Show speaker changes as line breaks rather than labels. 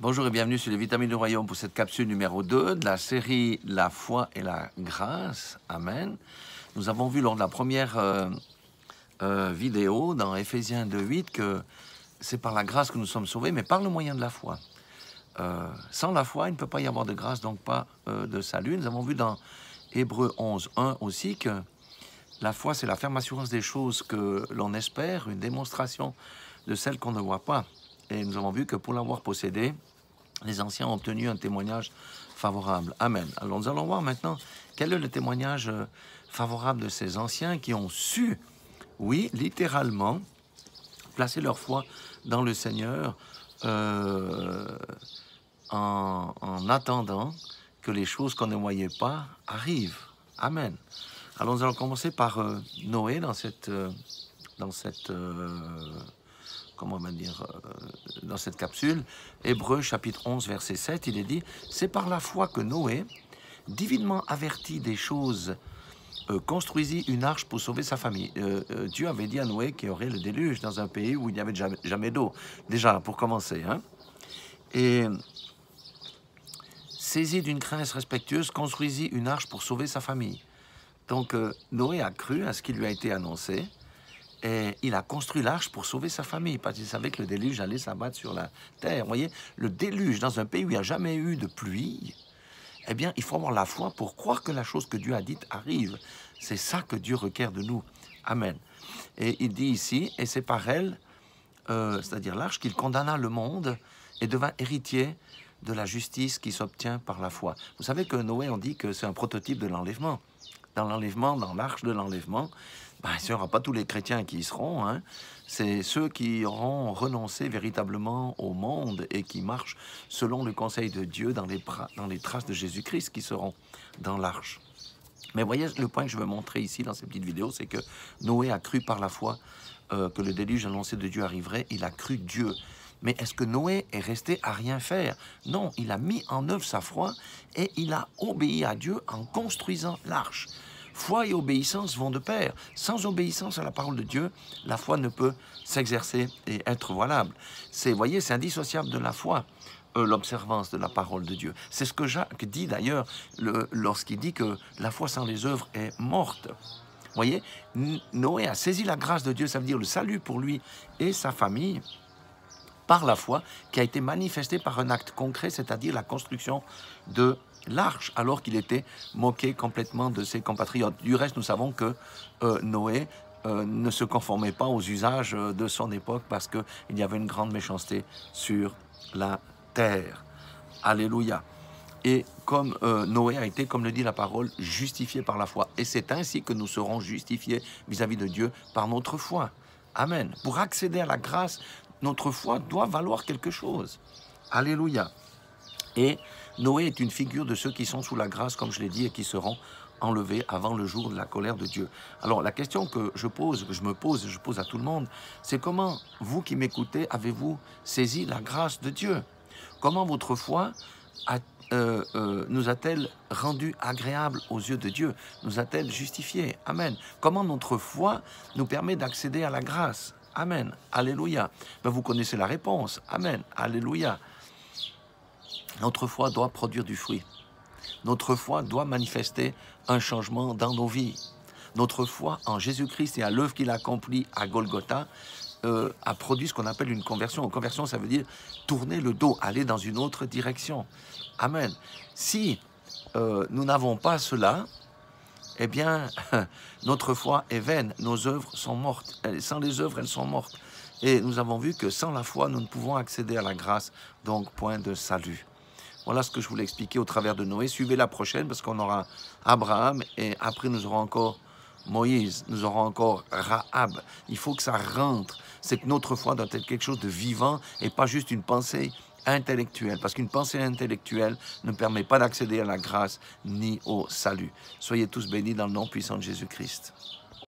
Bonjour et bienvenue sur les Vitamines du Royaume pour cette capsule numéro 2 de la série La foi et la grâce. Amen. Nous avons vu lors de la première vidéo dans Éphésiens 2:8 que c'est par la grâce que nous sommes sauvés, mais par le moyen de la foi. Sans la foi, il ne peut pas y avoir de grâce, donc pas de salut. Nous avons vu dans Hébreux 11:1 aussi que la foi, c'est la ferme assurance des choses que l'on espère, une démonstration de celles qu'on ne voit pas. Et nous avons vu que pour l'avoir possédé, les anciens ont obtenu un témoignage favorable. Amen. Alors nous allons voir maintenant quel est le témoignage favorable de ces anciens qui ont su, oui, littéralement, placer leur foi dans le Seigneur en attendant que les choses qu'on ne voyait pas arrivent. Amen. Alors nous allons commencer par Noé dans cette capsule. Hébreux chapitre 11 verset 7, il est dit « C'est par la foi que Noé, divinement averti des choses, construisit une arche pour sauver sa famille. » Dieu avait dit à Noé qu'il y aurait le déluge dans un pays où il n'y avait jamais d'eau. Déjà, pour commencer. Hein? Et saisi d'une crainte respectueuse, construisit une arche pour sauver sa famille. Donc Noé a cru à ce qui lui a été annoncé. Et il a construit l'arche pour sauver sa famille, parce qu'il savait que le déluge allait s'abattre sur la terre. Vous voyez, le déluge dans un pays où il n'y a jamais eu de pluie, eh bien, il faut avoir la foi pour croire que la chose que Dieu a dite arrive. C'est ça que Dieu requiert de nous. Amen. Et il dit ici, et c'est par elle, c'est-à-dire l'arche, qu'il condamna le monde et devint héritier de la justice qui s'obtient par la foi. Vous savez que Noé, on dit que c'est un prototype de l'enlèvement. Dans l'arche de l'enlèvement, il n'y aura pas tous les chrétiens qui y seront, hein. C'est ceux qui auront renoncé véritablement au monde et qui marchent selon le conseil de Dieu dans les traces de Jésus-Christ qui seront dans l'arche. Mais voyez, le point que je veux montrer ici dans cette petite vidéo, c'est que Noé a cru par la foi que le déluge annoncé de Dieu arriverait, il a cru Dieu. Mais est-ce que Noé est resté à rien faire? Non, il a mis en œuvre sa foi et il a obéi à Dieu en construisant l'arche. Foi et obéissance vont de pair. Sans obéissance à la parole de Dieu, la foi ne peut s'exercer et être valable. Vous voyez, c'est indissociable de la foi, l'observance de la parole de Dieu. C'est ce que Jacques dit d'ailleurs lorsqu'il dit que la foi sans les œuvres est morte. Vous voyez, Noé a saisi la grâce de Dieu, ça veut dire le salut pour lui et sa famille, par la foi, qui a été manifestée par un acte concret, c'est-à-dire la construction de l'arche, alors qu'il était moqué complètement de ses compatriotes. Du reste, nous savons que Noé ne se conformait pas aux usages de son époque parce qu'il y avait une grande méchanceté sur la terre. Alléluia. Et comme Noé a été, comme le dit la parole, justifié par la foi. Et c'est ainsi que nous serons justifiés vis-à-vis de Dieu par notre foi. Amen. Pour accéder à la grâce, notre foi doit valoir quelque chose. Alléluia. Et Noé est une figure de ceux qui sont sous la grâce, comme je l'ai dit, et qui seront enlevés avant le jour de la colère de Dieu. Alors, la question que je me pose, et je pose à tout le monde, c'est comment, vous qui m'écoutez, avez-vous saisi la grâce de Dieu? Comment votre foi nous a-t-elle rendu agréable aux yeux de Dieu? Nous a-t-elle justifiés? Amen. Comment notre foi nous permet d'accéder à la grâce? Amen. Alléluia. Vous connaissez la réponse. Amen. Alléluia. Notre foi doit produire du fruit. Notre foi doit manifester un changement dans nos vies. Notre foi en Jésus-Christ et à l'œuvre qu'il a accomplie à Golgotha a produit ce qu'on appelle une conversion. Une conversion, ça veut dire tourner le dos, aller dans une autre direction. Amen. Si nous n'avons pas cela, eh bien, notre foi est vaine, nos œuvres sont mortes. Sans les œuvres, elles sont mortes. Et nous avons vu que sans la foi, nous ne pouvons accéder à la grâce, donc point de salut. Voilà ce que je voulais expliquer au travers de Noé. Suivez la prochaine parce qu'on aura Abraham et après nous aurons encore Moïse, nous aurons encore Rahab. Il faut que ça rentre. C'est que notre foi doit être quelque chose de vivant et pas juste une pensée intellectuelle. Parce qu'une pensée intellectuelle ne permet pas d'accéder à la grâce ni au salut. Soyez tous bénis dans le nom puissant de Jésus-Christ.